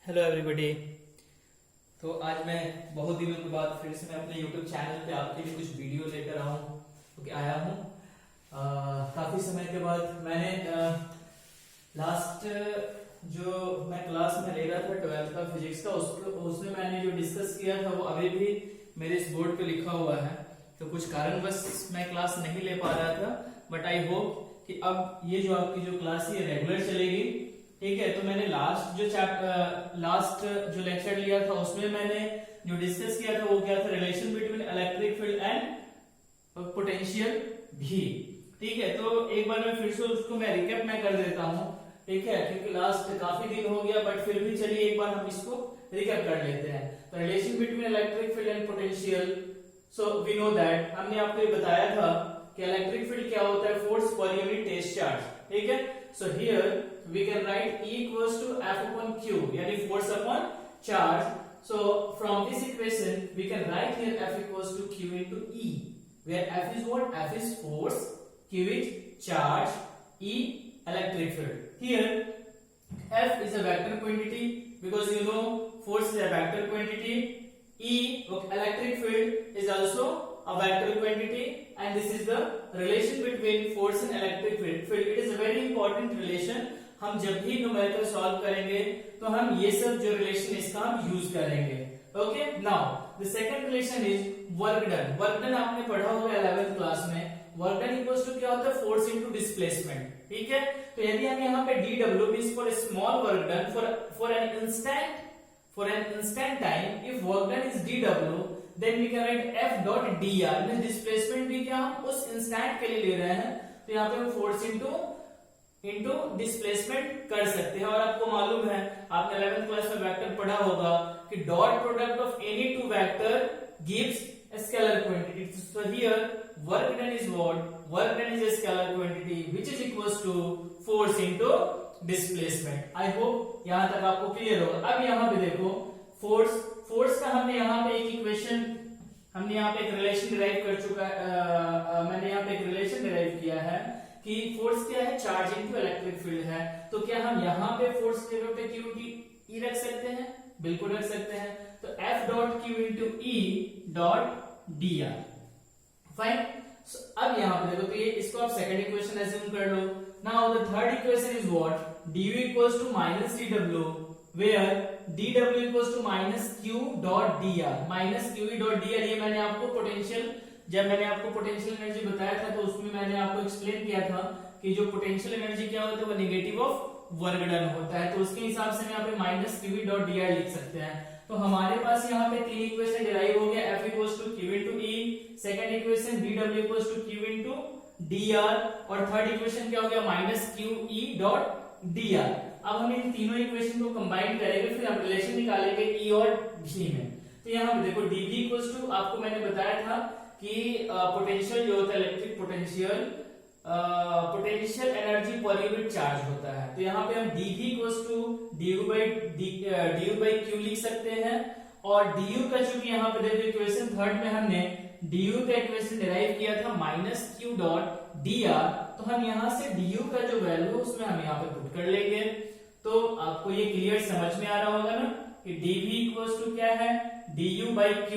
Hello everybody. तो आज मैं बहुत दिनों के बाद फिर से मैं अपने यूट्यूब चैनल पे आपके लिए कुछ वीडियो लेकर आया हूँ। काफी समय के बाद मैंने लास्ट जो मैं क्लास में ले रहा था 12th का फिजिक्स का उसमें मैंने जो डिस्कस किया था वो अभी भी मेरे इस बोर्ड पे लिखा हुआ है। तो कुछ कारणवश मैं क्लास नहीं ले पा रहा था, बट आई होप कि अब ये जो आपकी जो क्लास है रेगुलर चलेगी। ठीक है, तो मैंने लास्ट जो लेक्चर लिया था उसमें मैंने जो डिस्कस किया था वो क्या था, relation between electric field and potential भी। ठीक है, तो एक बार मैं फिर से उसको मैं रिकैप में कर देता हूँ। ठीक है, क्योंकि लास्ट काफी दिन हो गया, बट फिर भी चलिए एक बार हम इसको रिकैप कर लेते हैं। तो relation between electric field and potential, so we know that, हमने आपको ये बताया था कि इलेक्ट्रिक फील्ड क्या होता है, force per unit test charge. ठीक है, so here we can write E equals to F upon Q, यानी force upon charge. So from this equation we can write here F equals to Q into E, where F is what? F is force, Q is charge, E electric field. Here F is a vector quantity because you know force is a vector quantity. E electric field is also a vector quantity, and this is the relation between force and electric field. It is a very important relation. हम जब भी numerical solve करेंगे तो हम ये सब जो relation इसका हम यूज करेंगे। Okay, now the second relation is work done. Work done आपने पढ़ा होगा 11th क्लास में। वर्क डन इक्वल्स टू क्या होता है, फोर्स इनटू डिस्प्लेसमेंट। ठीक है, तो यदि हम यहाँ पे dw means for small work done for an instant time, if work done is dw then we can write f dot dr, means displacement भी क्या हम उस इंस्टेंट के लिए ले रहे हैं, तो यहाँ पे हम फोर्स इनटू डिस्प्लेसमेंट कर सकते हैं। और आपको मालूम है, आपने 11th क्लास में वेक्टर पढ़ा होगा कि dot product of any two vector gives a scalar quantity. So here work done is what? Work done is a scalar quantity which is equals to force into displacement. I hope यहाँ तक आपको clear होगा। अब यहाँ पे देखो force का हमने यहाँ पे एक इक्वेशन, हमने यहाँ पे एक रिलेशन डिराइव कर चुका है। मैंने यहाँ पे एक रिलेशन डिराइव किया है कि फोर्स क्या है, चार्ज इनटू इलेक्ट्रिक फील्ड है। तो क्या हम यहाँ पे फोर्स के जगह पे क्यू ई रख सकते हैं? बिल्कुल रख सकते हैं। तो F dot Q into E dot D are. Fine. अब यहाँ पे देखो, तो ये इसको आप सेकंड इक्वेशन एज्यूम कर लो। Now the third equation is what, du equals to minus dw, where dw equals to minus q dot dr। Minus q dot dr, ये मैंने आपको पोटेंशियल, जब मैंने आपको पोटेंशियल एनर्जी बताया था तो उसमें मैंने आपको एक्सप्लेन किया था कि जो पोटेंशियल एनर्जी क्या होता है वो नेगेटिव ऑफ वर्क डन होता है। तो उसके हिसाब से मैं यहाँ पे minus Q dot D are लिख सकते हैं। तो हमारे पास यहाँ पे तीन इक्वेशन डिराइव हो गया, F equals to Q into E, second equation D W equals to Q into D R, और थर्ड इक्वेशन क्या हो गया, minus Q E dot D R. अब हम इन तीनों इक्वेशन को कंबाइन करेंगे, फिर हम रिलेशन निकालेंगे ई और भी में। तो यहाँ पे देखो डीवी इक्वल्स टू, आपको मैंने बताया था कि पोटेंशियल जो होता है electric potential energy per unit charge होता है। तो यहाँ पे हम dv equals to du by q लिख सकते हैं। और du का चूंकि यहाँ पे देखो इक्वेशन थर्ड में हमने du का इक्वेशन डिराइव किया था माइनस q डॉट dr, तो हम यहाँ से du का जो वैल्यू है उसमें हम यहाँ पे पुट कर लेंगे। तो आपको ये क्लियर समझ में आ रहा होगा ना कि dv इक्वल्स टू क्या है, du बाई q।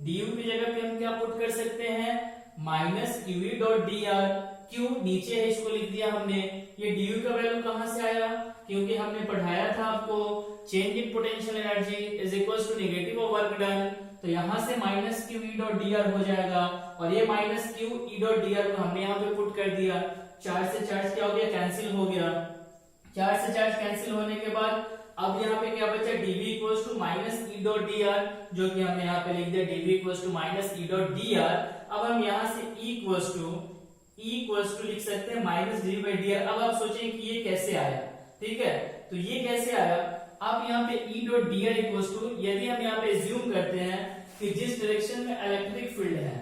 du की जगह पे हम क्या पुट कर सकते हैं, minus Q dot D are. Q नीचे है, इसको लिख दिया हमने। ये du का वैल्यू कहां से आया, क्योंकि हमने पढ़ाया था आपको change in potential energy is equals to negative of work done. तो यहां से minus Q E dot D R हो जाएगा, और ये minus Q E dot D R को हमने यहाँ पे पुट कर दिया। चार्ज से चार्ज क्या हो गया, कैंसिल हो गया। चार्ज से चार्ज कैंसिल होने के बाद अब यहाँ पे क्या बचा, dv equals to minus E dot D R, जो कि हमने यहाँ पे लिख दिया dv equals to minus E dot D R. अब हम यहाँ से E इक्वल्स टू लिख सकते हैं minus D by D R. अब आप सोचें कि ये कैसे आया, ठीक है, तो ये कैसे आया। अब यहाँ पे E dot D R equals to, यदि हम यहाँ पे एज्यूम करते हैं कि जिस डायरेक्शन में इलेक्ट्रिक फील्ड है,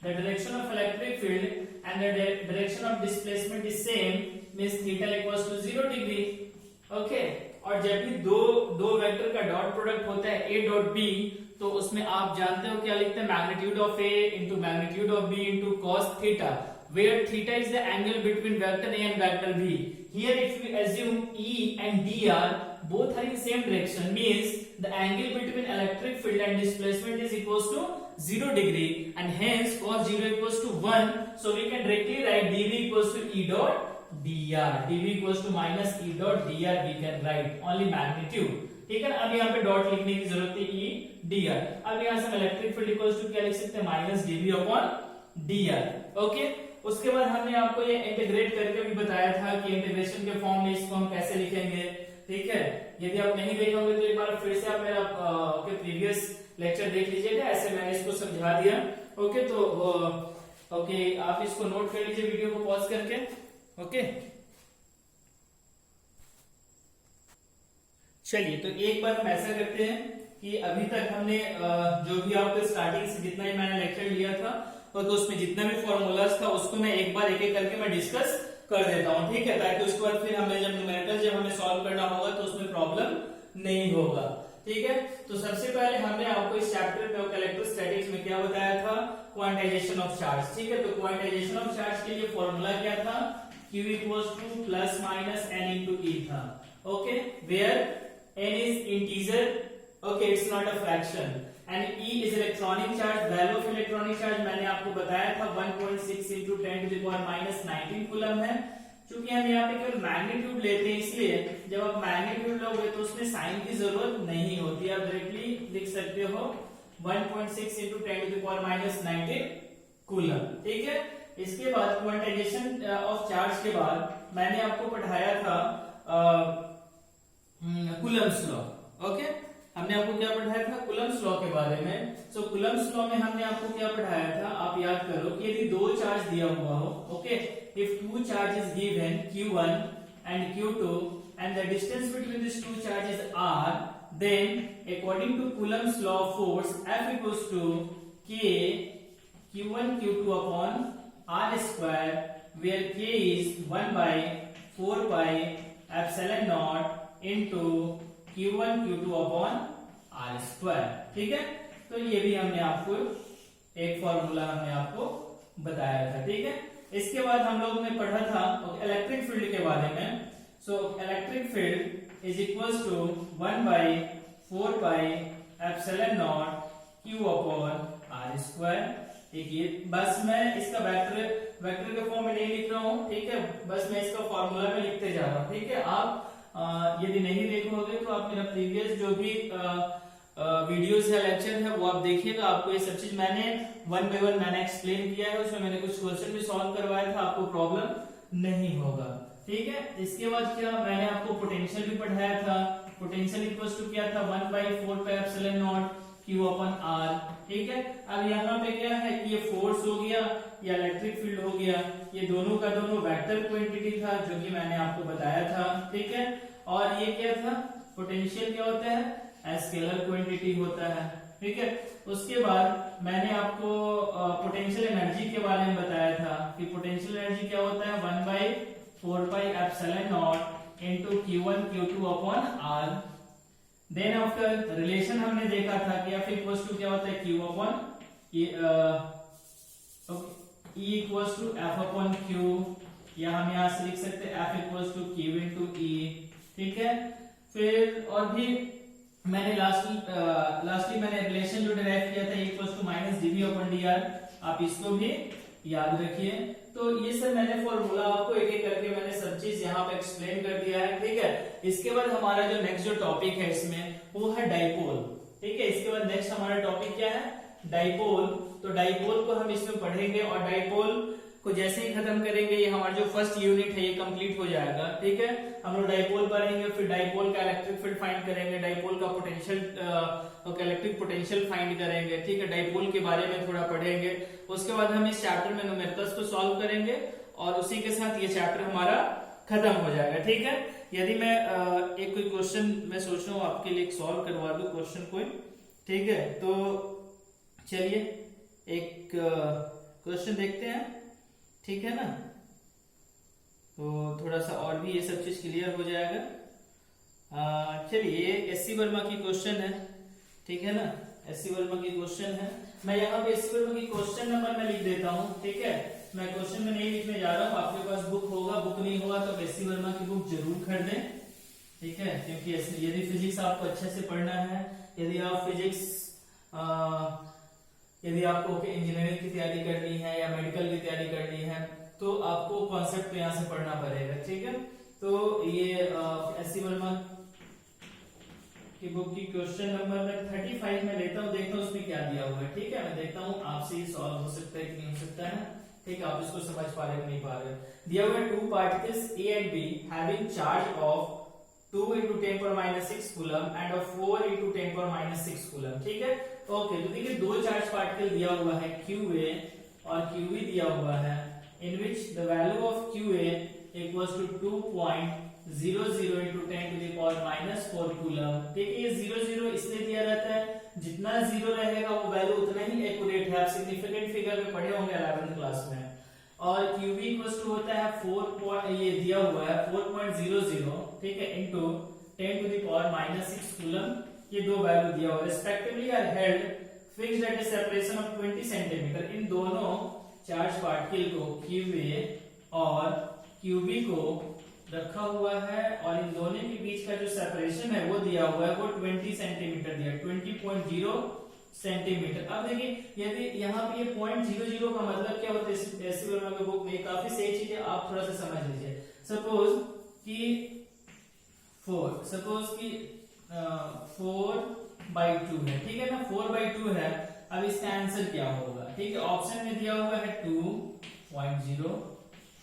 the direction of electric field and the direction of displacement is same, means theta equals to 0 degree. Okay, और जब भी दो वेक्टर का डॉट प्रोडक्ट होता है a डॉट b, तो उसमें आप जानते हो क्या लिखते हैं, magnitude of a into magnitude of b into cos theta, where theta is the angle between vector a and vector b। Here if we assume E and D are both are in same direction means the angle between electric field and displacement is equals to 0 degree and hence cos 0 equals to 1. So we can directly write dv equals to E dot dr. dv equals to minus E dot dr we can write only magnitude. ठीक है ना, अब यहाँ पे dot लिखने की जरूरत है E dr. अब यहाँ से हम इलेक्ट्रिक फील्ड इक्वल्स टू क्या लिख सकते हैं minus dv upon dr. Okay, उसके बाद हमने आपको ये इंटीग्रेट करके भी बताया था कि इंटीग्रेशन के फॉर्म में इसको हम कैसे लिखेंगे. ठीक है, यदि आप नहीं देखे होंगे तो एक बार फिर से आप मेरा प्रीवियस लेक्चर देख लीजिएगा, ऐसे मैंने इसको समझा दिया. ओके, तो ओके आप इसको नोट कर लीजिए वीडियो को पॉज करके. ओके, चलिए तो एक बार हम ऐसा करते हैं कि अभी तक हमने जो भी आपको स्टार्टिंग से जितना ही मैंने लेक्चर लिया था तो उसमें जितना भी फॉर्मूलाज था उसको मैं एक बार एक एक करके मैं डिस्कस कर देता हूं. ठीक है, ताकि उसके बाद फिर हमें जब हमें सॉल्व करना होगा तो उसमें प्रॉब्लम नहीं होगा. ठीक है, तो सबसे पहले हमने आपको इस चैप्टर में इलेक्ट्रोस्टैटिक्स में क्या बताया था, क्वांटाइजेशन ऑफ चार्ज. ठीक है, तो क्वांटाइजेशन ऑफ चार्ज के लिए फॉर्मूला क्या था, Q equals to plus minus n into E था. Okay, where n is integer, okay, it's not a fraction, and E is electronic charge. Value of electronic charge मैंने आपको बताया था 1.6 into 10 to the power minus 19 coulomb है. चूंकि हम यहाँ पे केवल मैग्नीट्यूड लेते हैं इसलिए जब आप मैग्नीट्यूड लोगे तो उसमें साइन की जरूरत नहीं होती, आप डायरेक्टली लिख सकते हो 1.6 into 10 to the power minus 19 coulomb. ठीक है, इसके बाद क्वांटाइजेशन ऑफ चार्ज के बाद मैंने आपको पढ़ाया था कूलम्स लॉ. ओके, हमने आपको क्या पढ़ाया था, कूलम्स लॉ के बारे में. सो कूलम्स लॉ में हमने आपको क्या पढ़ाया था, आप याद करो कि यदि दो चार्ज दिया हुआ हो, okay, if two charge is given Q1 and Q2 and the distance between these two charges r, then according to Coulomb's law of force F equals to K Q1 Q2 upon r square, where K is 1 by 4 pi epsilon naught into Q1 Q2 upon R square. ठीक है, तो ये भी हमने आपको एक formula हमने आपको बताया था. ठीक है, इसके बाद हम लोगों ने पढ़ा था इलेक्ट्रिक फील्ड के बारे में. So electric field is equals to 1 by 4 pi epsilon naught Q upon R square. ठीक है, बस मैं इसका वेक्टर के फॉर्म में नहीं लिख रहा हूँ. ठीक है, बस मैं इसका फॉर्मूला में लिखते जा रहा हूँ. ठीक है, आप यदि नहीं देखोगे तो आप मेरा प्रीवियस जो भी वीडियोस या लेक्चर है वो आप देखिएगा, आपको ये सब चीज मैंने वन बाय वन मैंने एक्सप्लेन किया है, उसमें मैंने कुछ क्वेश्चन भी सॉल्व करवाया था, आपको प्रॉब्लम नहीं होगा. ठीक है, इसके बाद क्या मैंने आपको पोटेंशियल भी पढ़ाया था. पोटेंशियल इक्वल्स टू क्या था 1 by 4 pi epsilon naught Q upon R. ठीक है, अब यहाँ पे क्या है कि ये फोर्स हो गया या इलेक्ट्रिक फील्ड हो गया, ये दोनों का दोनों वेक्टर क्वांटिटी था जो कि मैंने आपको बताया था. ठीक है, और ये क्या था, पोटेंशियल क्या होता है, स्केलर क्वांटिटी होता है. ठीक है, उसके बाद मैंने आपको पोटेंशियल एनर्जी के बारे में बताया था कि पोटेंशियल एनर्जी क्या होता है 1 by 4 pi epsilon naught into Q1 Q2 upon R. Then after relation हमने देखा था कि F इक्वल्स टू क्या होता है Q upon E equals to F upon Q, या हम यहाँ से लिख सकते हैं F equals to Q into E. ठीक है, फिर और भी मैंने लास्टली मैंने रिलेशन जो डिराइव किया था equals to minus dv upon dr, आप इसको भी याद रखिए. तो ये सब मैंने फॉर्मूला आपको एक एक करके मैंने सब चीज यहाँ पे एक्सप्लेन कर दिया है. ठीक है, इसके बाद हमारा जो नेक्स्ट जो टॉपिक है इसमें वो है डाइपोल. ठीक है, इसके बाद नेक्स्ट हमारा टॉपिक क्या है, डाइपोल. तो डाइपोल को हम इसमें पढ़ेंगे और डाइपोल को जैसे ही खत्म करेंगे ये हमारा जो फर्स्ट यूनिट है ये कंप्लीट हो जाएगा. ठीक है, हम लोग डाइपोल पढ़ेंगे, फिर डाइपोल का इलेक्ट्रिक फील्ड फाइंड करेंगे, डाइपोल का पोटेंशियल इलेक्ट्रिक पोटेंशियल फाइंड करेंगे. ठीक है, डाइपोल के बारे में थोड़ा पढ़ेंगे. उसके बाद हम इस चैप्टर में न्यूमेरिकल्स को सॉल्व करेंगे और उसी के साथ ये चैप्टर हमारा खत्म हो जाएगा. ठीक है, यदि मैं एक कोई क्वेश्चन मैं सोच रहा हूँ आपके लिए सॉल्व करवा दूं क्वेश्चन कोई. ठीक है, तो चलिए एक क्वेश्चन देखते हैं. ठीक है ना, तो थोड़ा सा और भी ये सब चीज क्लियर हो जाएगा. चलिए एससी वर्मा की क्वेश्चन है. ठीक है ना, एससी वर्मा की क्वेश्चन है. मैं यहाँ पे एससी वर्मा की क्वेश्चन नंबर में लिख देता हूँ. ठीक है, मैं क्वेश्चन में नहीं लिखने जा रहा हूँ. आपके पास बुक होगा, बुक नहीं होगा तो एससी वर्मा की बुक जरूर खरीदें. ठीक है, क्योंकि यदि फिजिक्स आपको अच्छे से पढ़ना है, यदि आप फिजिक्स यदि आपको इंजीनियरिंग की तैयारी करनी है या मेडिकल की तैयारी करनी है तो आपको कॉन्सेप्ट तो यहाँ से पढ़ना पड़ेगा। ठीक है, तो ये एस सी वर्मा की बुक की क्वेश्चन नंबर मैं 35 में लेता हूँ, देखता हूँ उसमें क्या दिया हुआ है। ठीक है, मैं देखता हूँ आपसे ये सॉल्व हो सकता है कि नहीं हो सकता है। ठीक है, आप इसको समझ पा रहे हो नहीं पा रहे हो। दिया हुआ है two particles A and be having charge of 2 × 10⁻6 coulomb end of 4 × 10⁻6 coulomb. ठीक है, ओके, तो देखिए दो चार्ज पार्टिकल दिया हुआ है QA और QB दिया हुआ है, in which the value of QA equals to 2.00 × 10⁻⁻4 coulomb. ठीक है, ये 0 इसलिए दिया रहता है, जितना 0 रहेगा वो वैल्यू उतना ही एक्यूरेट है। आप सिग्निफिकेंट फिगर में पढ़े होंगे 11th क्लास में। और QB इक्वल्स टू होता है 4 ये दिया हुआ है 4.00, ठीक है, इनटू 10⁻⁻6 कूलम। ये दो वैल्यू दिया हुआ है, respectively are held fixed at a separation of 20 centimetre. इन दोनों चार्ज पार्टिकल को QA और QB को रखा हुआ है और इन दोनों के बीच का जो सेपरेशन है वो दिया हुआ है, वो 20 सेंटीमीटर दिया, 20.0 सेंटीमीटर। अब देखिए यदि यहाँ पे ये 0.00 का मतलब क्या होता है, एस सी वर्मा की बुक में काफी सही चीज है, आप थोड़ा सा समझ लीजिए। सपोज कि 4/2 है, ठीक है ना, 4/2 है। अब इसका आंसर क्या होगा? ठीक है, ऑप्शन में दिया हुआ है 2.0,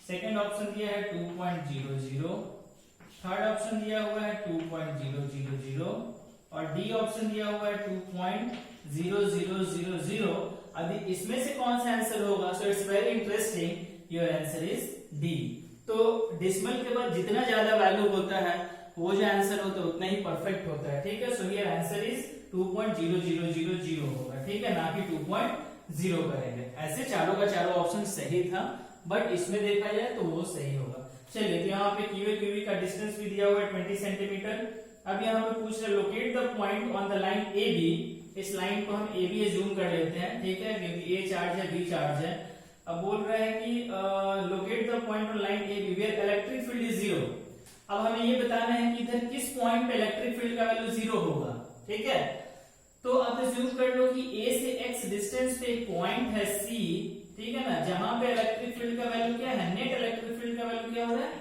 सेकंड ऑप्शन दिया है 2.00, थर्ड ऑप्शन दिया हुआ है 2.000 और डी ऑप्शन दिया हुआ है 2.0000। अभी इसमें से कौन सा आंसर होगा? So it's very interesting, your answer is D. तो डेसिमल के बाद जितना ज्यादा वैल्यू होता है वो जो आंसर होता है उतना ही परफेक्ट होता है। ठीक है, सो हियर आंसर इज 2.0000 होगा। ठीक है, ना कि 2.0 करेंगे। ऐसे चारों का चारों ऑप्शन सही था, बट इसमें देखा जाए तो वो सही होगा। चलिए, तो यहाँ पे QA का डिस्टेंस भी दिया हुआ है 20 सेंटीमीटर। अब यहाँ पे पूछ रहे locate the point on the line AB। इस लाइन को हम AB जूम कर लेते हैं, ठीक है, क्योंकि A चार्ज है, B चार्ज है। अब बोल रहे हैं कि locate the point on line AB where electric field is 0। अब हमें ये बताना है कि इधर किस पॉइंट पे इलेक्ट्रिक फील्ड का वैल्यू 0 होगा। ठीक है, तो आप अज्यूम कर लो कि A से X डिस्टेंस पे एक पॉइंट है C, ठीक है ना, जहां पे इलेक्ट्रिक फील्ड का वैल्यू क्या है, नेट इलेक्ट्रिक फील्ड का वैल्यू क्या हो रहा है,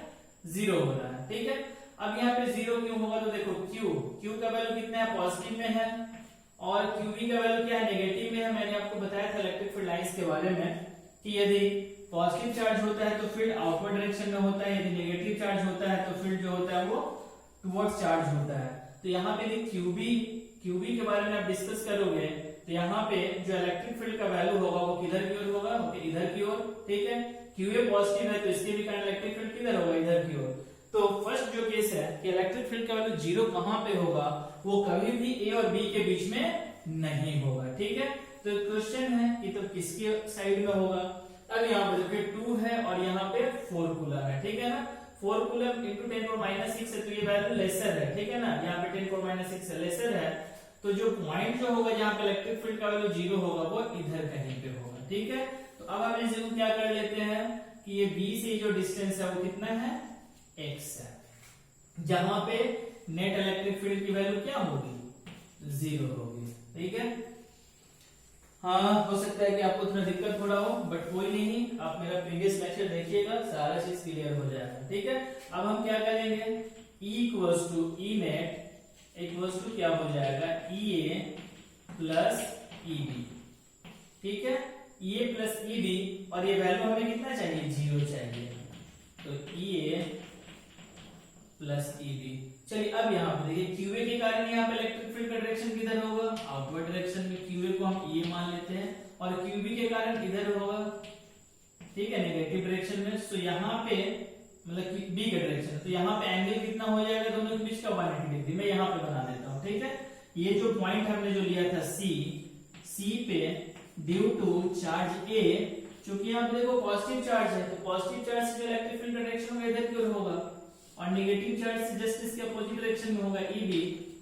0 हो रहा है। ठीक है, अब यहाँ पे 0 क्यों होगा? तो देखो Q का वैल्यू कितना है, पॉजिटिव में है, और QB का वैल्यू क्या है, नेगेटिव में है। मैंने आपको बताया था इलेक्ट्रिक फील्ड लाइंस के बारे में कि यदि पॉजिटिव चार्ज होता है तो फील्ड आउटवर्ड डायरेक्शन में होता है, यदि नेगेटिव चार्ज होता है तो फील्ड जो होता है वो टुवर्ड्स चार्ज होता है। तो यहाँ पे QB के बारे में आप डिस्कस करोगे तो यहाँ पे जो इलेक्ट्रिक फील्ड का वैल्यू होगा वो किधर की ओर होगा, इधर की ओर। ठीक है, QA पॉजिटिव है तो इसके भी कारण इलेक्ट्रिक फील्ड किधर होगा, इधर की ओर। तो फर्स्ट जो केस है कि इलेक्ट्रिक फील्ड का वैल्यू 0 कहां पे होगा, वो कभी भी A और B के बीच में नहीं होगा। ठीक है, तो क्वेश्चन है कि तो किसके साइड में होगा। अब यहाँ पे देखिए 2 है और यहाँ पे 4 कूलम है। ठीक है ना, 4 कूलम इंटू 10⁻6 है तो ये वैल्यू लेसर है। ठीक है ना, यहाँ पे 10⁻6 से लेसर है, तो जो पॉइंट जो होगा जहाँ पे इलेक्ट्रिक फील्ड का वैल्यू 0 होगा वो इधर कहीं पे होगा। ठीक है, तो अब हम इसे क्या कर लेते हैं कि ये B से जो डिस्टेंस है वो कितना है, X है, जहां पे नेट इलेक्ट्रिक फील्ड की वैल्यू क्या होगी, 0 होगी। ठीक है, हाँ, हो सकता है कि आपको थोड़ा दिक्कत हो रहा हो, बट कोई नहीं, आप मेरा प्रीवियस लेक्चर देखिएगा, सारा चीज क्लियर हो जाएगा। ठीक है, अब हम क्या करेंगे, E net इक्वल्स टू क्या हो जाएगा, EA प्लस EB। ठीक है, EA प्लस EB, और ये वैल्यू हमें कितना चाहिए, 0 चाहिए, तो EA प्लस EB। चलिए, अब यहाँ पे देखिए QA के कारण यहाँ पे इलेक्ट्रिक फील्ड का डायरेक्शन किधर होगा, आउटवर्ड डायरेक्शन में। QA को हम E मान लेते हैं, और QB के कारण इधर होगा, ठीक है, नेगेटिव डायरेक्शन में। तो यहाँ पे मतलब कि B का डायरेक्शन, तो यहाँ पे एंगल कितना हो जाएगा दोनों के बीच का, 180 डिग्री। मैं यहाँ पे बना देता हूँ। ठीक है, ये जो पॉइंट हमने जो लिया था C पे ड्यू टू चार्ज A, चूंकि यहाँ पे देखो पॉजिटिव चार्ज है, तो पॉजिटिव चार्ज से जो इलेक्ट्रिक फील्ड का डायरेक्शन होगा इधर की ओर होगा, और नेगेटिव चार्ज से जस्ट इसके अपोजिट डायरेक्शन में होगा EB,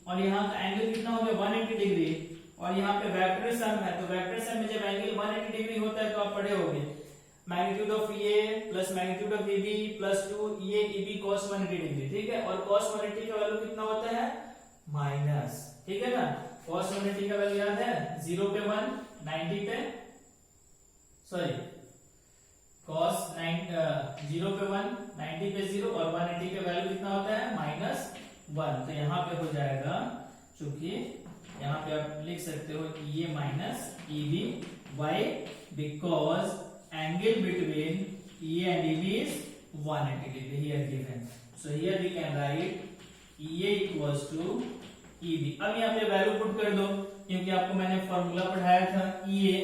और यहाँ का एंगल कितना हो गया, 180 डिग्री। और यहाँ पे वेक्टर सम है, तो वेक्टर सम में जब एंगल 180 डिग्री होता है तो आप पढ़े होंगे magnitude of A plus magnitude of A B plus 2 A B cos 180 degree, ठीक है। और cos 180 का वैल्यू कितना होता है माइनस, ठीक है ना। cos 180 का वैल्यू याद है 0 पे 1, 90 पे सॉरी cos 0 पे 1, 90 पे 0 और 180 का वैल्यू कितना होता है -1। तो यहाँ पे हो जाएगा, चूंकि यहाँ पे आप लिख सकते हो कि ये minus E B Y because angle between E and E B is 180 degree here given. So here we can write E A equals to E B. अब यहाँ पे वैल्यू पुट कर दो, क्योंकि आपको मैंने फॉर्मूला पढ़ाया था ई ए।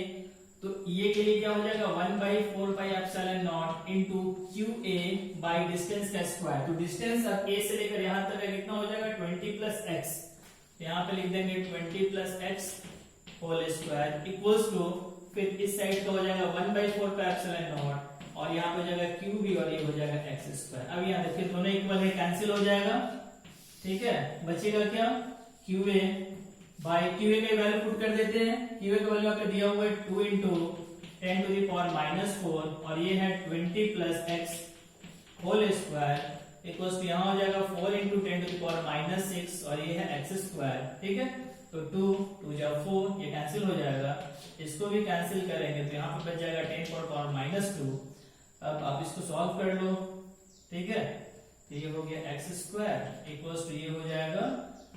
तो ये के लिए क्या हो जाएगा 1/4πε0 into Q A by distance का स्क्वायर। तो डिस्टेंस अब ए से लेकर यहां तक है, कितना हो जाएगा 20 प्लस एक्स। यहाँ पे लिख देंगे 20 plus X whole square equals to, फिर इस साइड का हो जाएगा 1/4πε0 और यहाँ पे हो जाएगा क्यू बी और ये हो जाएगा एक्स स्क्वायर। अब यहाँ देखिए दोनों इक्वल है, कैंसिल हो जाएगा, ठीक है। बचेगा क्या Q A by Q A का वैल्यू पुट कर देते हैं। क्यू ए का वैल्यू आपको दिया हुआ है 2 इंटू 10 टू द पावर -4 और ये है 20 plus X whole square equals to यहाँ हो जाएगा 4 इंटू 10 टू द पावर -6 और ये है एक्स स्क्वायर, ठीक है। तो 2 2 जा 4, ये कैंसिल हो जाएगा, इसको भी कैंसिल करेंगे तो यहाँ पे बच जाएगा 10 टू द पावर -2। अब आप इसको सॉल्व कर लो, ठीक है। तो ये हो गया एक्स स्क्वायर इक्वल्स टू ये हो जाएगा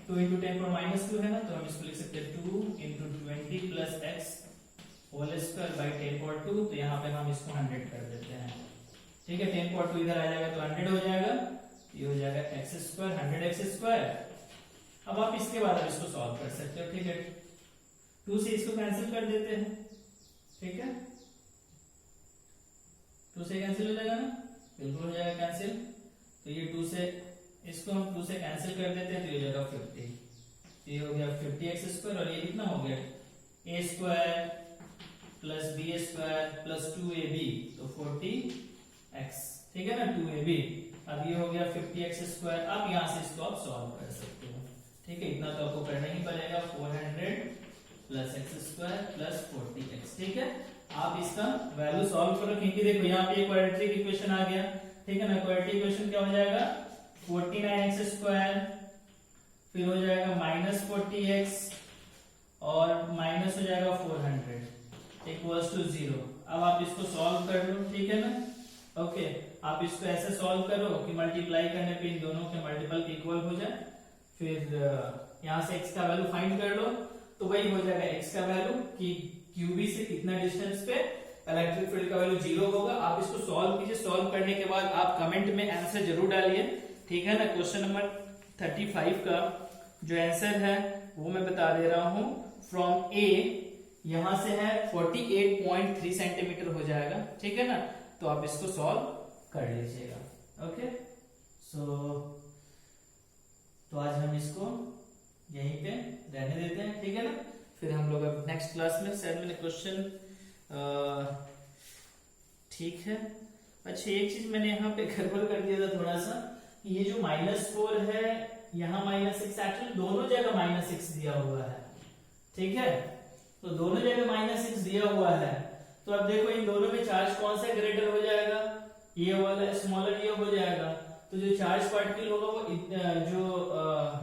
2 इंटू 10 पर -2 है ना, तो हम इसको लिख सकते हैं 2 into 20 plus X whole square by 10 power 2। तो यहाँ पे हम इसको 100 कर देते हैं, ठीक है। 10 पावर 2 इधर आ जाएगा तो 100 हो जाएगा, ये हो जाएगा एक्स स्क्वायर 100 एक्स स्क्वायर। अब आप इसके बाद आप इसको सॉल्व कर सकते हो, ठीक है। 2 से इसको कैंसिल कर देते हैं, ठीक है। 2 से कैंसिल हो जाएगा ना, बिल्कुल हो जाएगा कैंसिल। तो ये 2 से इसको हम 2 से कैंसिल कर देते हैं तो ये हो जाएगा 50। तो ये हो गया 50 एक्स स्क्वायर और ये कितना हो गया A square plus B square plus 2ab तो 40 एक्स, ठीक है ना 2ab। अब ये हो गया 50 एक्स स्क्वायर। अब यहाँ से इसको आप सॉल्व कर सकते हो, ठीक है। इतना तो आपको करना ही पड़ेगा 400 plus x square plus 40 x, ठीक है। आप इसका वैल्यू सॉल्व करो, क्योंकि देखो यहाँ पे क्वाड्रेटिक इक्वेशन आ गया, ठीक है ना। क्वाड्रेटिक इक्वेशन क्या हो जाएगा 49x स्क्वायर, फिर हो जाएगा -40x और माइनस हो जाएगा 400 इक्वल्स टू 0। अब आप इसको सॉल्व कर लो, ठीक है ना। ओके, आप इसको ऐसे सॉल्व करो कि मल्टीप्लाई करने पे इन दोनों के मल्टीपल इक्वल हो जाए। फिर यहाँ से x का वैल्यू फाइंड कर लो, तो वही हो जाएगा x का वैल्यू कि QB से कितना डिस्टेंस पे इलेक्ट्रिक फील्ड का वैल्यू 0 होगा। आप इसको सॉल्व कीजिए, सॉल्व करने के बाद आप कमेंट में आंसर जरूर डालिए, ठीक है ना। क्वेश्चन नंबर 35 का जो आंसर है वो मैं बता दे रहा हूं। फ्रॉम ए यहां से है 48.3 सेंटीमीटर हो जाएगा, ठीक है ना। तो आप इसको सॉल्व कर लीजिएगा, ओके। तो आज हम इसको यहीं पे रहने देते हैं, ठीक है ना। फिर हम लोग अब नेक्स्ट क्लास में 7 क्वेश्चन, ठीक है। अच्छा, एक चीज मैंने यहाँ पे गड़बड़ कर दिया था थोड़ा सा, ये जो -4 है यहाँ -6, एक्चुअली दोनों जगह -6 दिया हुआ है, ठीक है। तो दोनों जगह -6 दिया हुआ है। तो अब देखो इन दोनों में चार्ज कौन सा ग्रेटर हो जाएगा, ये वाला स्मॉलर ये हो जाएगा। तो जो चार्ज पार्टिकल होगा वो जो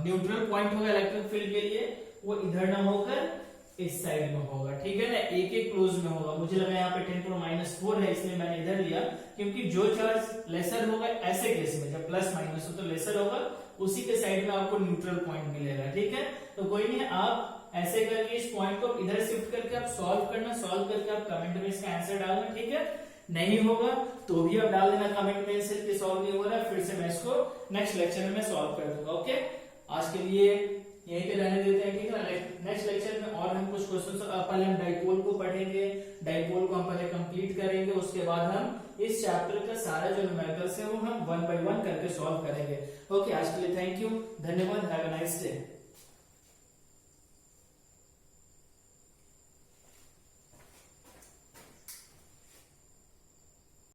न्यूट्रल पॉइंट होगा इलेक्ट्रिक फील्ड के लिए वो इधर ना होकर इस साइड में होगा, ठीक है ना। एक एक क्लोज में होगा। मुझे लगा यहाँ पे 10⁻⁴ है इसलिए मैंने इधर लिया, क्योंकि जो चार्ज लेसर होगा ऐसे केस में जब प्लस माइनस हो तो लेसर होगा, उसी के साइड में आपको न्यूट्रल पॉइंट मिलेगा, ठीक है। तो कोई नहीं, आप ऐसे करके इस पॉइंट को इधर शिफ्ट करके आप सॉल्व करना, सॉल्व करके आप कमेंट में इसका आंसर डालना, ठीक है। नहीं होगा तो भी आप डाल देना कमेंट में सिर्फ सॉल्व नहीं हो रहा है, फिर से मैं इसको नेक्स्ट लेक्चर में सॉल्व कर दूंगा, ओके। आज के लिए यहीं पे रहने देते हैं, ठीक है। नेक्स्ट लेक्चर में और हम कुछ क्वेश्चन, पहले हम डाइपोल को पढ़ेंगे, डाइपोल को हम पहले कंप्लीट करेंगे, उसके बाद हम इस चैप्टर का सारा जो न्यूमेरिकल्स है वो हम 1 by 1 करके सॉल्व करेंगे, ओके। आज के लिए थैंक यू, धन्यवाद, हैव अ नाइस डे।